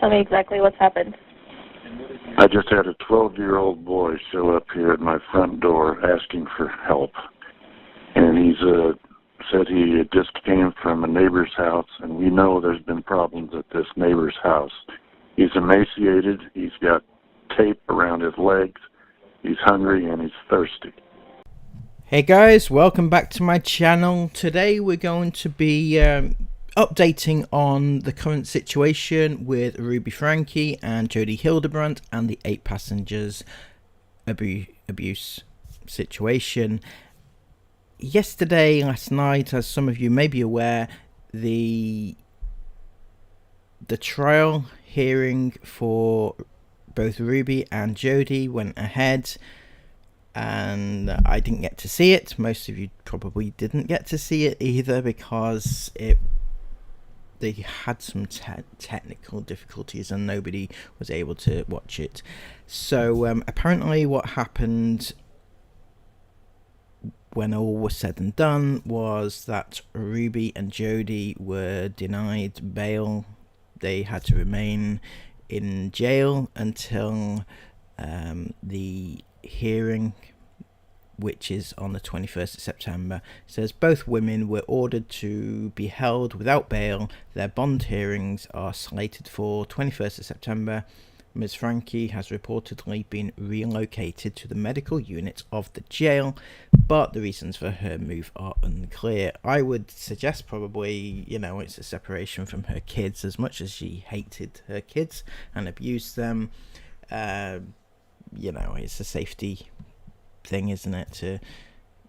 Tell me exactly what's happened. I just had a 12-year-old boy show up here at my front door asking for help. And he's said he just came from a neighbor's house, and we know there's been problems at this neighbor's house. He's emaciated, he's got tape around his legs, he's hungry, and he's thirsty. Hey guys, welcome back to my channel. Today we're going to be updating on the current situation with Ruby Franke and Jody Hildebrandt and the 8 passengers abuse situation. Last night, as some of you may be aware, the trial hearing for both Ruby and Jody went ahead, and I didn't get to see it. Most of you probably didn't get to see it either, because they had some technical difficulties and nobody was able to watch it. So apparently what happened when all was said and done was that Ruby and Jody were denied bail. They had to remain in jail until the hearing, which is on the 21st of September. It says both women were ordered to be held without bail. Their bond hearings are slated for 21st of September. Ms. Franke has reportedly been relocated to the medical unit of the jail, but the reasons for her move are unclear. I would suggest probably, it's a separation from her kids. As much as she hated her kids and abused them, it's a safety thing, isn't it,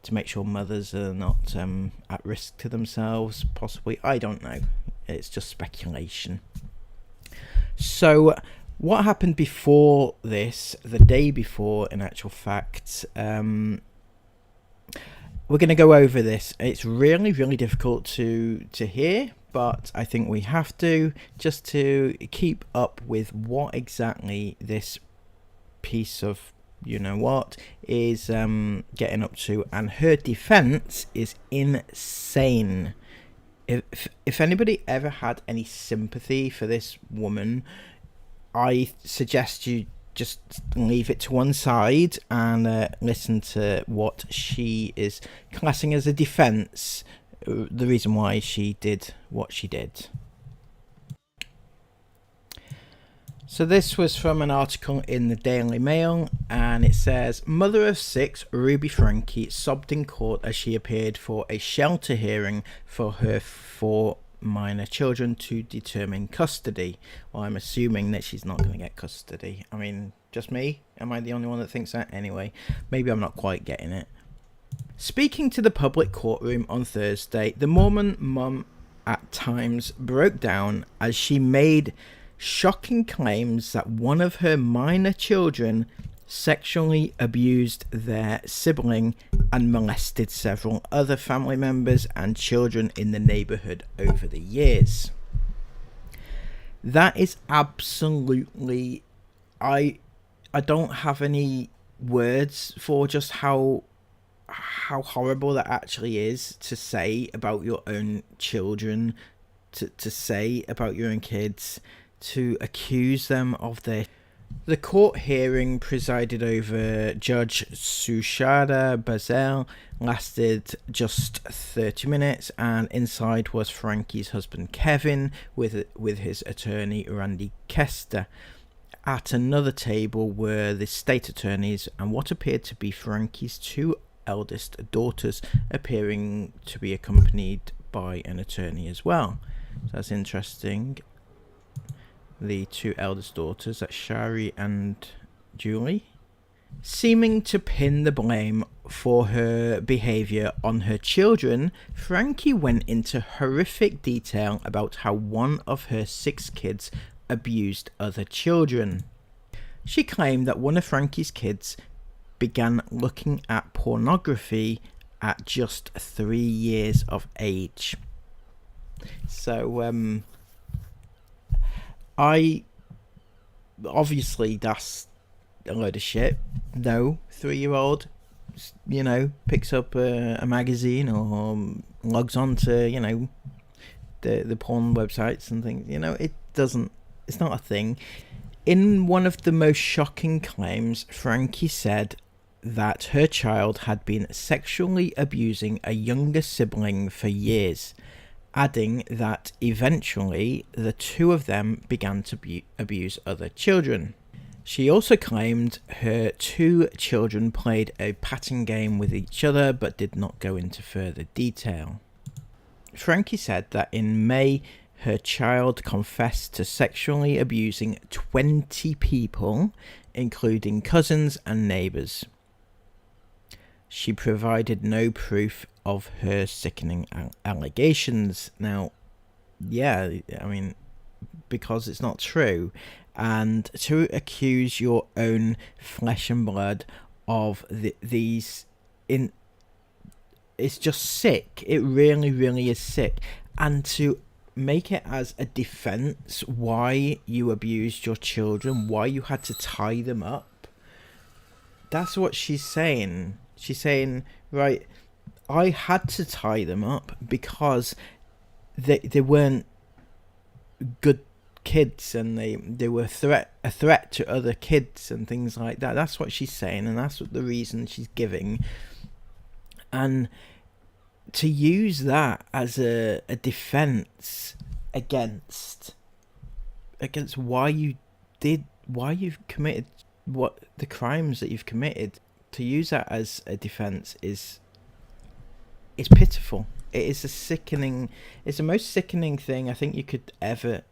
to make sure mothers are not at risk to themselves, possibly. I don't know, it's just speculation. So what happened before this, the day before, in actual fact, we're going to go over this. It's really difficult to hear, but I think we have to, just to keep up with what exactly this piece of is getting up to. And her defense is insane. If anybody ever had any sympathy for this woman, I suggest you just leave it to one side and listen to what she is classing as a defense, the reason why she did what she did. So this was from an article in the Daily Mail, and it says, mother of 6, Ruby Franke, sobbed in court as she appeared for a shelter hearing for her 4 minor children to determine custody. Well, I'm assuming that she's not going to get custody. I mean, just me? Am I the only one that thinks that? Anyway, maybe I'm not quite getting it. Speaking to the public courtroom on Thursday, the Mormon mum at times broke down as she made shocking claims that one of her minor children sexually abused their sibling and molested several other family members and children in the neighborhood over the years. That is absolutely, I don't have any words for just how horrible that actually is to say about your own children, to say about your own kids, to accuse them of this. The court hearing, presided over Judge Sushada Bazel, lasted just 30 minutes, and inside was Franke's husband Kevin with his attorney Randy Kester. At another table were the state attorneys and what appeared to be Franke's 2 eldest daughters, appearing to be accompanied by an attorney as well. So that's interesting. The 2 eldest daughters, that's Shari and Julie, seeming to pin the blame for her behaviour on her children. Franke went into horrific detail about how one of her 6 kids abused other children. She claimed that one of Franke's kids began looking at pornography at just 3 years of age. So obviously that's a load of shit. No 3-year-old, picks up a magazine or logs on to, the porn websites and things. It doesn't It's not a thing. In one of the most shocking claims, Franke said that her child had been sexually abusing a younger sibling for years, adding that eventually the two of them began to abuse other children. She also claimed her two children played a patting game with each other but did not go into further detail. Franke said that in May, her child confessed to sexually abusing 20 people, including cousins and neighbours. She provided no proof of her sickening allegations. Now, yeah, I mean, because it's not true. And to accuse your own flesh and blood of these it's just sick. It really, really is sick. And to make it as a defense why you abused your children, why you had to tie them up, that's what she's saying. She's saying, right, I had to tie them up because they weren't good kids, and they were a threat to other kids and things like that. That's what she's saying, and that's what the reason she's giving. And to use that as a defense against why you've committed what the crimes that you've committed, to use that as a defense is pitiful. It is it's the most sickening thing I think you could ever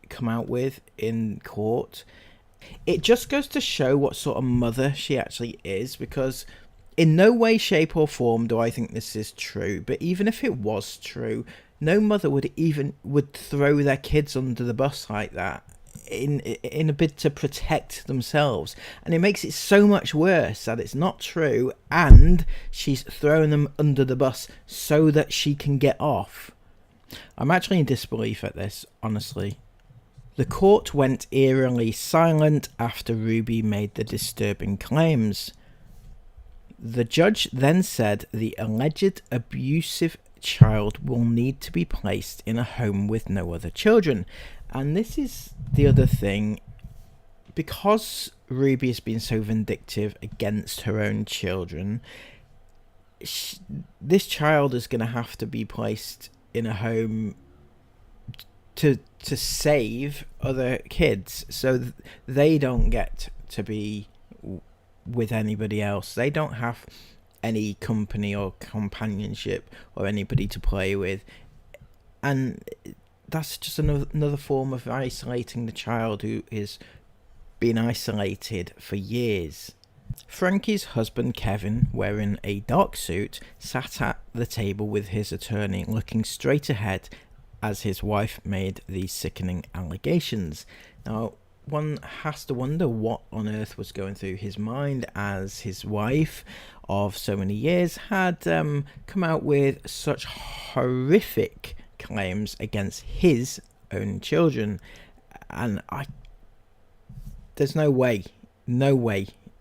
come out with in court. It just goes to show what sort of mother she actually is, because in no way, shape or form do I think this is true, but even if it was true, no mother would throw their kids under the bus like that in a bid to protect themselves. And it makes it so much worse that it's not true, and she's throwing them under the bus so that she can get off. I'm actually in disbelief at this, honestly. The court went eerily silent after Ruby made the disturbing claims. The judge then said the alleged abusive child will need to be placed in a home with no other children. And this is the other thing. Because Ruby has been so vindictive against her own children, this child is going to have to be placed in a home to save other kids, so they don't get to be with anybody else. They don't have any company or companionship or anybody to play with, and that's just another form of isolating the child who is being isolated for years. Franke's husband Kevin, wearing a dark suit, sat at the table with his attorney, looking straight ahead as his wife made these sickening allegations. Now, one has to wonder what on earth was going through his mind as his wife of so many years had come out with such horrific claims against his own children. And there's no way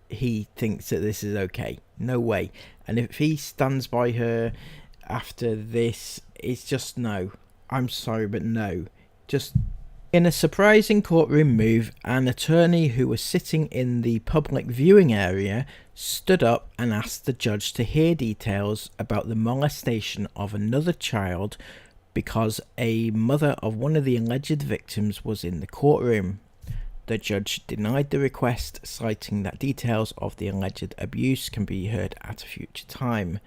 he thinks that this is okay. No way. And if he stands by her after this, it's just no. I'm sorry, but no. Just in a surprising courtroom move, an attorney who was sitting in the public viewing area stood up and asked the judge to hear details about the molestation of another child because a mother of one of the alleged victims was in the courtroom. The judge denied the request, citing that details of the alleged abuse can be heard at a future time.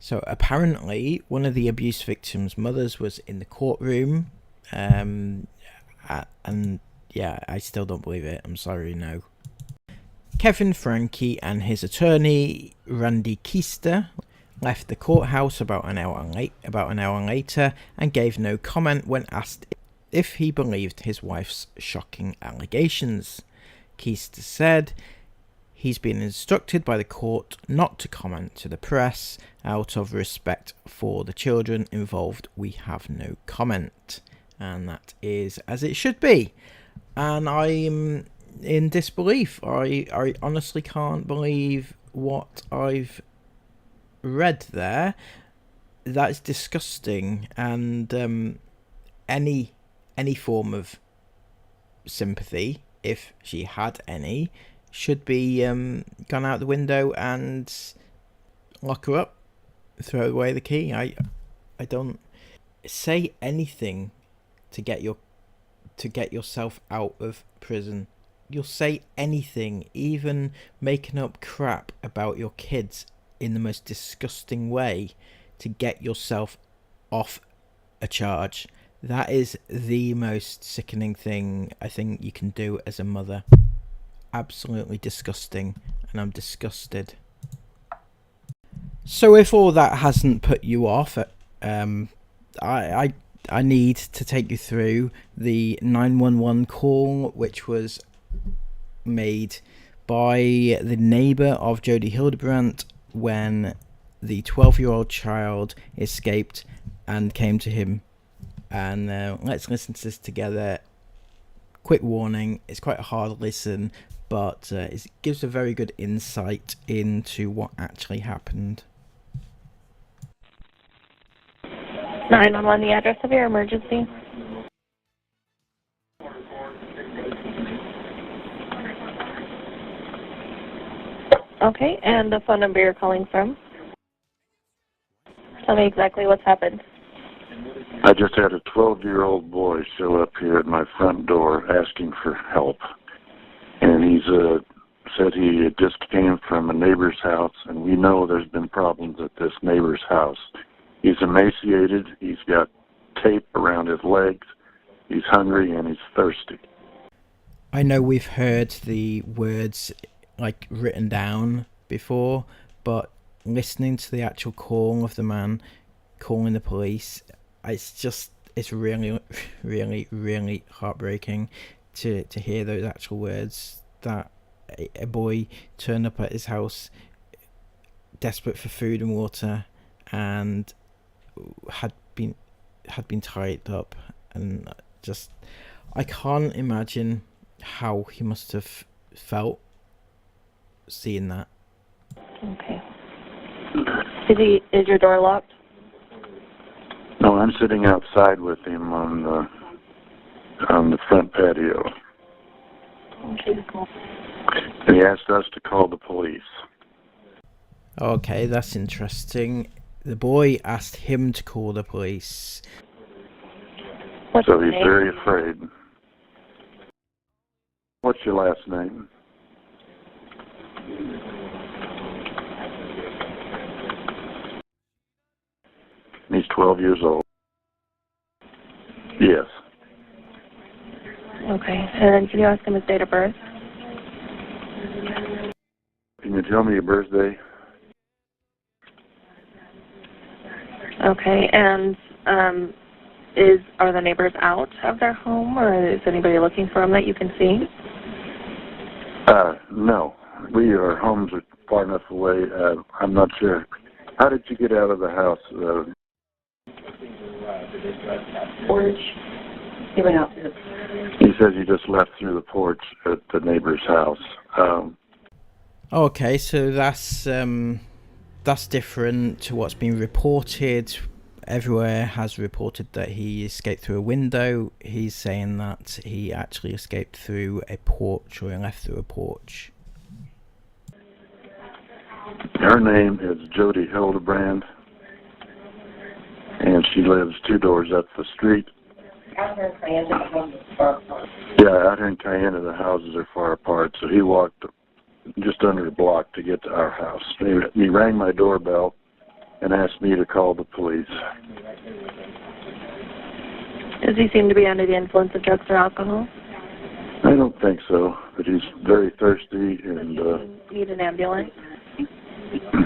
So apparently one of the abuse victims' mothers was in the courtroom, and yeah, I still don't believe it. I'm sorry, no. Kevin Franke and his attorney Randy Keister left the courthouse about an hour later and gave no comment when asked if he believed his wife's shocking allegations. Keister said he's been instructed by the court not to comment to the press. Out of respect for the children involved, we have no comment. And that is as it should be. And I'm in disbelief. I honestly can't believe what I've read there. That's disgusting. And any any form of sympathy, if she had any, should be gone out the window and lock her up, throw away the key. I don't say anything to get yourself out of prison. You'll say anything, even making up crap about your kids in the most disgusting way, to get yourself off a charge. That is the most sickening thing I think you can do as a mother. Absolutely disgusting, and I'm disgusted. So if all that hasn't put you off, I need to take you through the 911 call, which was made by the neighbour of Jody Hildebrandt when the 12-year-old child escaped and came to him. And let's listen to this together. Quick warning, it's quite a hard listen, but it gives a very good insight into what actually happened. 911, the address of your emergency. Okay, and the phone number you're calling from. Tell me exactly what's happened. I just had a 12-year-old boy show up here at my front door asking for help. And he's said he just came from a neighbor's house, and we know there's been problems at this neighbor's house. He's emaciated, he's got tape around his legs, he's hungry, and he's thirsty. I know we've heard the words like written down before, but listening to the actual call of the man calling the police, it's really, really, really heartbreaking to hear those actual words, that a boy turned up at his house desperate for food and water and had been tied up, and just I can't imagine how he must have felt seeing that. Okay. Is your door locked? No, I'm sitting outside with him on the front patio. Okay, cool. And he asked us to call the police. Okay, that's interesting. The boy asked him to call the police. What's So his he's name? very afraid. What's your last name? He's 12 years old. Yes. Okay, and can you ask him his date of birth? Can you tell me your birthday? Okay, and are the neighbors out of their home, or is anybody looking for them that you can see? No. Our homes are far enough away. I'm not sure. How did you get out of the house? Porch. He went out. He says you just left through the porch at the neighbor's house. Okay, so that's different to what's been reported. Everywhere has reported that he escaped through a window. He's saying that he actually escaped through a porch, or he left through a porch. Her name is Jody Hildebrand, and she lives 2 doors up the street. Out here in Cayenne, Yeah, out here in Cayenne, the houses are far apart, so he walked just under a block to get to our house. He rang my doorbell and asked me to call the police. Does he seem to be under the influence of drugs or alcohol? I don't think so, but he's very thirsty, and Need an ambulance?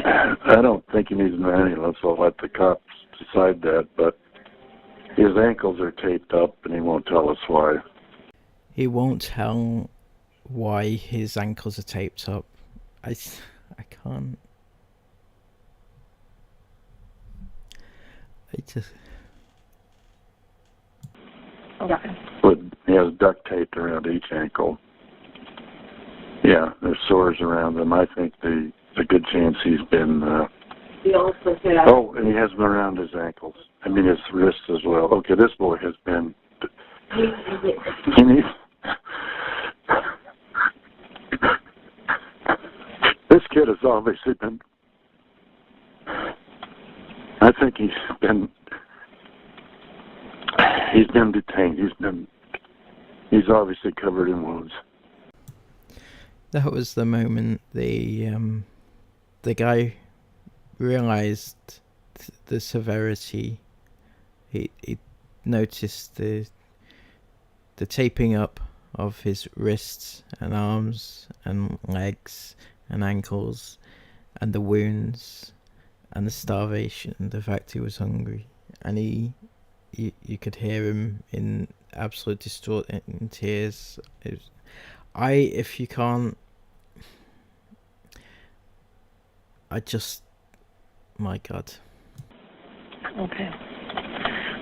I don't think he needs an ambulance. I'll let the cops decide that, but his ankles are taped up, and he won't tell us why. He won't tell why his ankles are taped up. I can't. Okay. But he has duct tape around each ankle. Yeah, there's sores around them. I think there's a good chance he's been... Oh, and he has been around his ankles. I mean, his wrists as well. Okay, this boy has been He needs... This kid has obviously been... I think he's been detained. He's obviously covered in wounds. That was the moment the guy realized the severity. He noticed the taping up of his wrists and arms and legs and ankles, and the wounds and the starvation, the fact he was hungry, and you could hear him in absolute distraught in tears. If you can't, my God. Okay.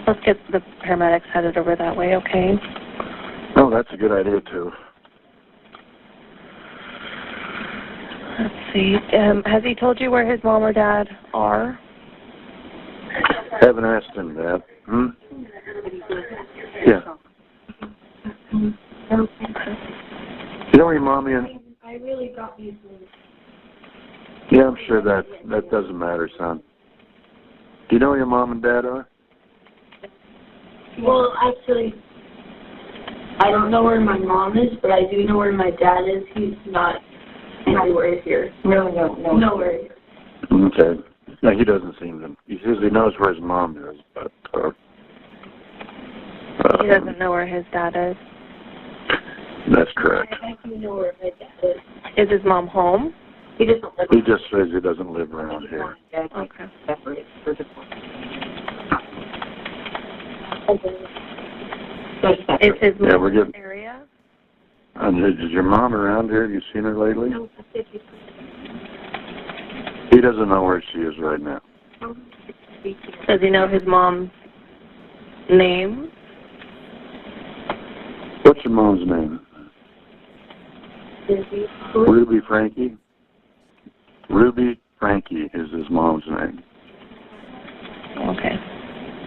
Let's get the paramedics headed over that way, okay? Oh, that's a good idea, too. Let's see. Has he told you where his mom or dad are? Haven't asked him that. Yeah. You know where your mommy is? I really got these things. Yeah, I'm sure that doesn't matter, son. Do you know where your mom and dad are? Well, actually, I don't know where my mom is, but I do know where my dad is. He's not anywhere here. Nowhere here. Okay. No, he doesn't seem to. He says he knows where his mom is, but... he doesn't know where his dad is. That's correct. I do know where my dad is. Is his mom home? He doesn't live. He just says he doesn't live around here. Okay. Is his mom we're in getting... the area? Is your mom around here? Have you seen her lately? No, He doesn't know where she is right now. Does he know his mom's name? What's your mom's name? Ruby Franke? Ruby Franke is his mom's name. Okay.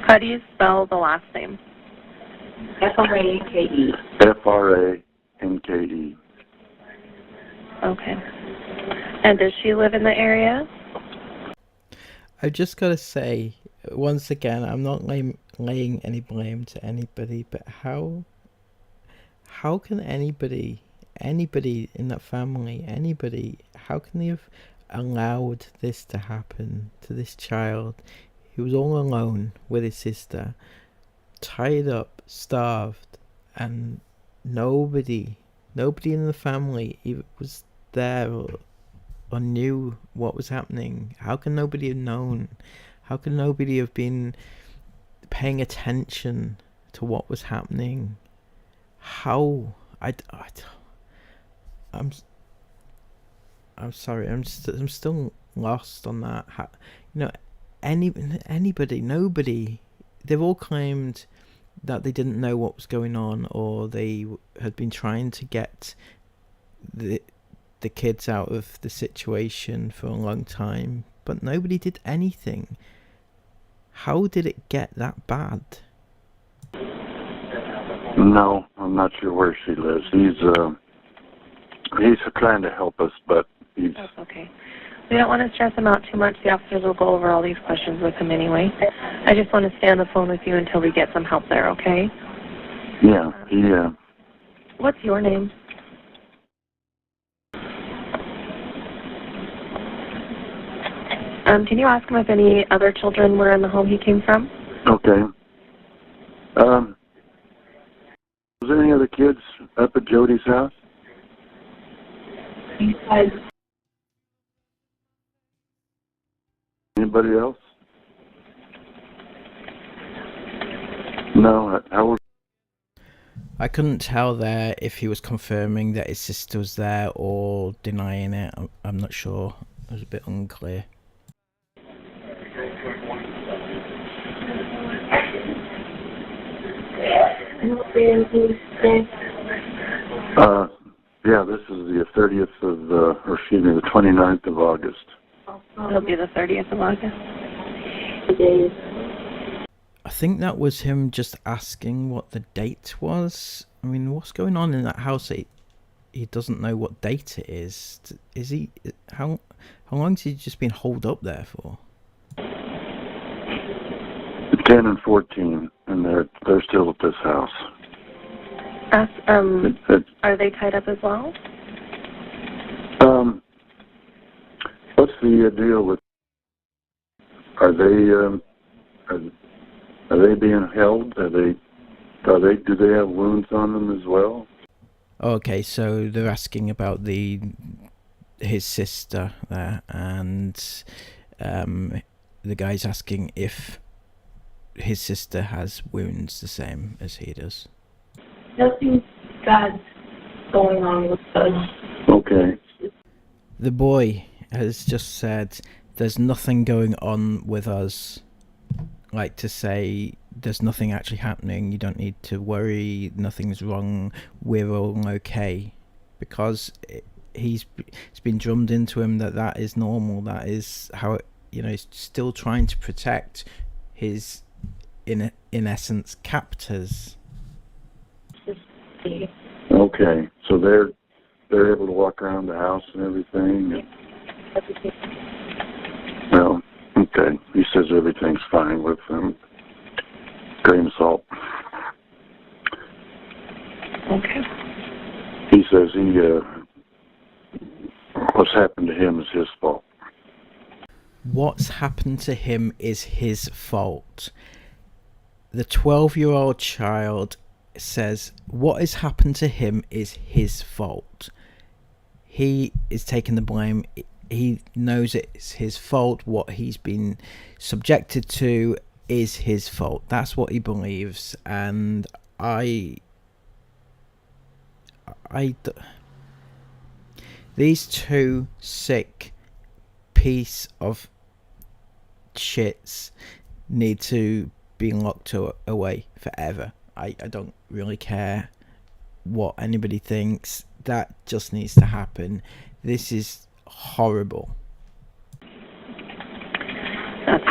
How do you spell the last name? Franke. Franke. Okay. And does she live in the area? I've just got to say, once again, I'm not laying any blame to anybody, but how can anybody in that family, how can they have allowed this to happen to this child? He was all alone with his sister, tied up, starved, and nobody in the family even was there or knew what was happening. How can nobody have known? How can nobody have been paying attention to what was happening? How? I'm sorry. I'm still lost on that. Anybody, nobody. They've all claimed that they didn't know what was going on, or they had been trying to get the kids out of the situation for a long time, but nobody did anything. How did it get that bad? No, I'm not sure where she lives. He's trying to help us, but he's... That's okay. We don't want to stress him out too much. The officers will go over all these questions with him anyway. I just want to stay on the phone with you until we get some help there, okay? Yeah, What's your name? Can you ask him if any other children were in the home he came from? Okay. Was there any other kids up at Jody's house? Anybody else? No, I couldn't tell there if he was confirming that his sister was there or denying it. I'm not sure. It was a bit unclear. Yeah, this is the 30th of, the 29th of August. It'll be the 30th of August. I think that was him just asking what the date was. I mean, what's going on in that house? He doesn't know what date it is. Is he? How long has he just been holed up there for? 10 and 14, and they're still at this house. Are they tied up as well? What's the deal with? Are they being held? Do they have wounds on them as well? Okay, so they're asking about his sister there, and the guy's asking if his sister has wounds the same as he does. Nothing bad going on with us. Okay. The boy has just said, "There's nothing going on with us." Like to say, there's nothing actually happening. You don't need to worry. Nothing's wrong. We're all okay, because it's been drummed into him that is normal. That is how it, he's still trying to protect his, in essence, captors. Okay, so they're able to walk around the house and everything. Well, okay. He says everything's fine with them. Grain of salt. Okay. He says what's happened to him is his fault. What's happened to him is his fault. The 12-year-old child says what has happened to him is his fault. He is taking the blame. He knows it's his fault. What he's been subjected to is his fault. That's what he believes. And these two sick piece of shits need to be locked away forever. I don't really care what anybody thinks. That just needs to happen. This is horrible. That's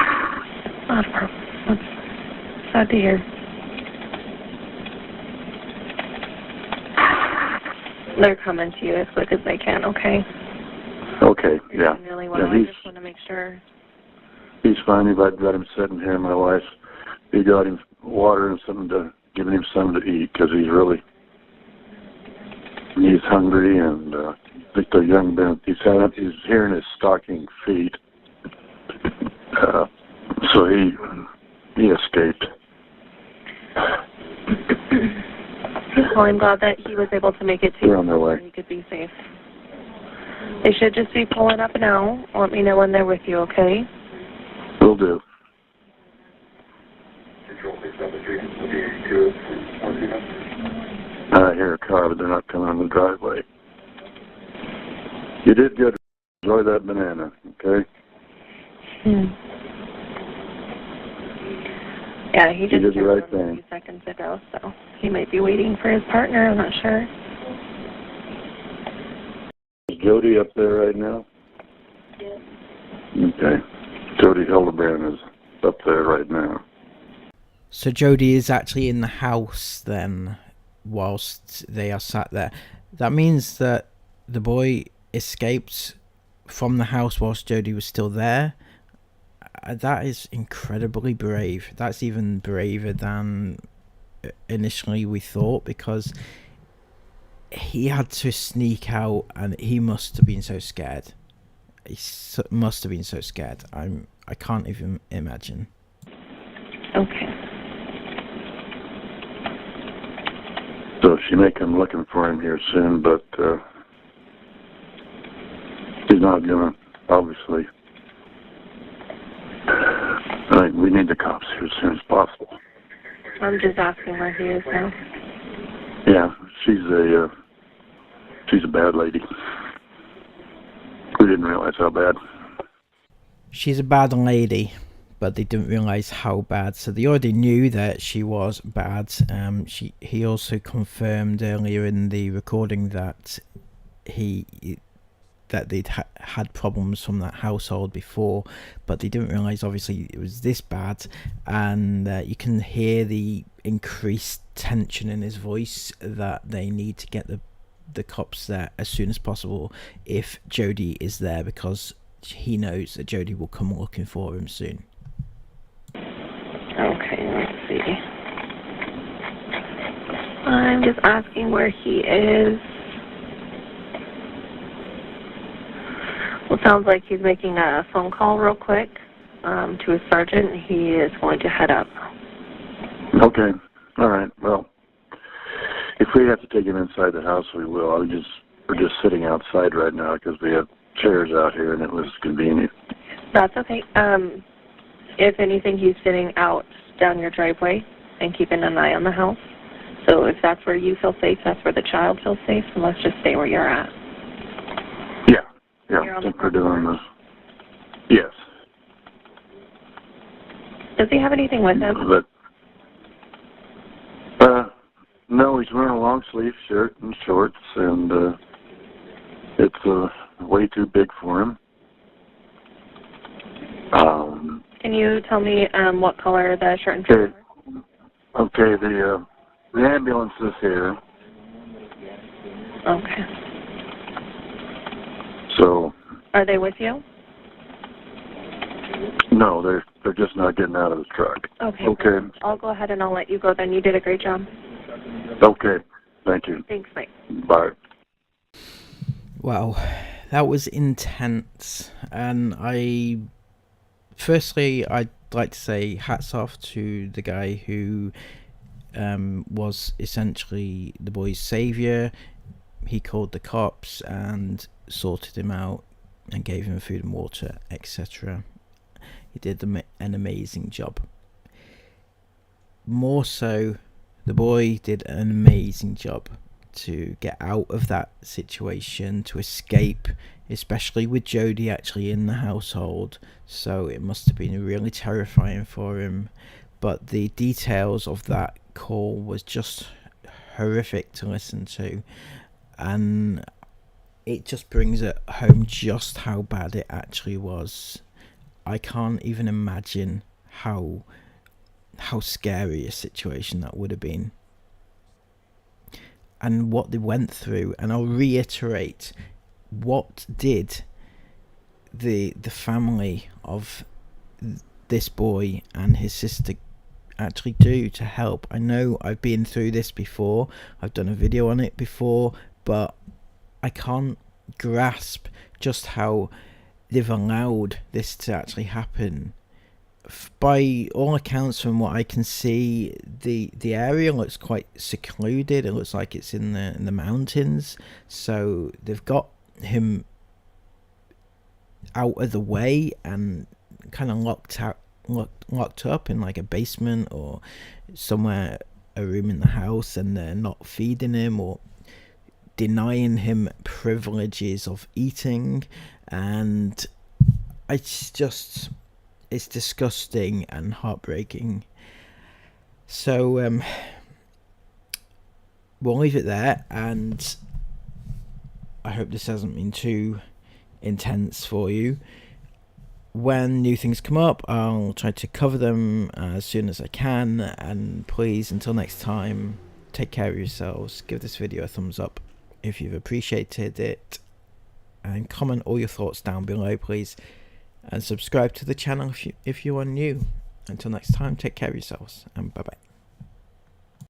not a problem. That's sad to hear. They're coming to you as quick as they can, okay? Okay, You're yeah. doing really well. Yeah, I just want to make sure. He's fine. I've got him sitting here. My wife, he got him water and giving him something to eat, because he's hungry, and I think the young man, he's hearing his stocking feet, so he escaped. Well, I'm glad that he was able to make it to They're on their way. where he could be safe. They should just be pulling up now. Let me know when they're with you, okay? Will do. I hear a car, but they're not coming on the driveway. You did good. Enjoy that banana, okay? Yeah, he just did the right came from a thing. few seconds ago, so he might be waiting for his partner. I'm not sure. Is Jody up there right now? Yes. Okay. Jody Hildebrand is up there right now. So Jody is actually in the house then, whilst they are sat there. That means that the boy escaped from the house whilst Jody was still there. That is incredibly brave. That's even braver than initially we thought, because he had to sneak out, and he must have been so scared. He must have been so scared. I can't even imagine. Okay. So she may come looking for him here soon, but he's not going to, obviously. I think we need the cops here as soon as possible. I'm just asking where he is now. Yeah, she's a bad lady. We didn't realize how bad. She's a bad lady, but they didn't realize how bad. So they already knew that she was bad. He also confirmed earlier in the recording that that they'd had problems from that household before, but they didn't realize obviously it was this bad. And you can hear the increased tension in his voice, that they need to get the cops there as soon as possible if Jody is there, because he knows that Jody will come looking for him soon. Okay, let's see. I'm just asking where he is. Well, sounds like he's making a phone call real quick to his sergeant. He is going to head up. Okay. All right. Well, if we have to take him inside the house, we will. We're just sitting outside right now because we have chairs out here, and it was convenient. That's okay. If anything, he's sitting out down your driveway and keeping an eye on the house. So if that's where you feel safe, that's where the child feels safe. So let's just stay where you're at. Yeah, I think we're doing this. Yes. Does he have anything with him? No, he's wearing a long sleeve shirt and shorts, and it's way too big for him. Can you tell me what color the shirt and shorts are? Okay, the ambulance is here. Okay. So. Are they with you? No, they're just not getting out of the truck. Okay. Okay. I'll go ahead and I'll let you go then. You did a great job. Okay. Thank you. Thanks, Mike. Bye. Wow, that was intense. And firstly, I'd like to say hats off to the guy who was essentially the boy's savior. He called the cops and sorted him out and gave him food and water, etc. He did an amazing job. More so, the boy did an amazing job to get out of that situation, to escape, especially with Jody actually in the household. So it must have been really terrifying for him. But the details of that call was just horrific to listen to, and it just brings it home just how bad it actually was. I can't even imagine how scary a situation that would have been, and what they went through. And I'll reiterate, what did the family of this boy and his sister actually do to help? I know I've been through this before, I've done a video on it before, but I can't grasp just how they've allowed this to actually happen. By all accounts, from what I can see, the area looks quite secluded. It looks like it's in the mountains, so they've got him out of the way and kind of locked up in like a basement or somewhere, a room in the house, and they're not feeding him or denying him privileges of eating. And it's disgusting and heartbreaking. So we'll leave it there, and I hope this hasn't been too intense for you. When new things come up, I'll try to cover them as soon as I can, and please, until next time, take care of yourselves. Give this video a thumbs up if you've appreciated it, and comment all your thoughts down below, please, and subscribe to the channel if you are new. Until next time, take care of yourselves, and bye bye.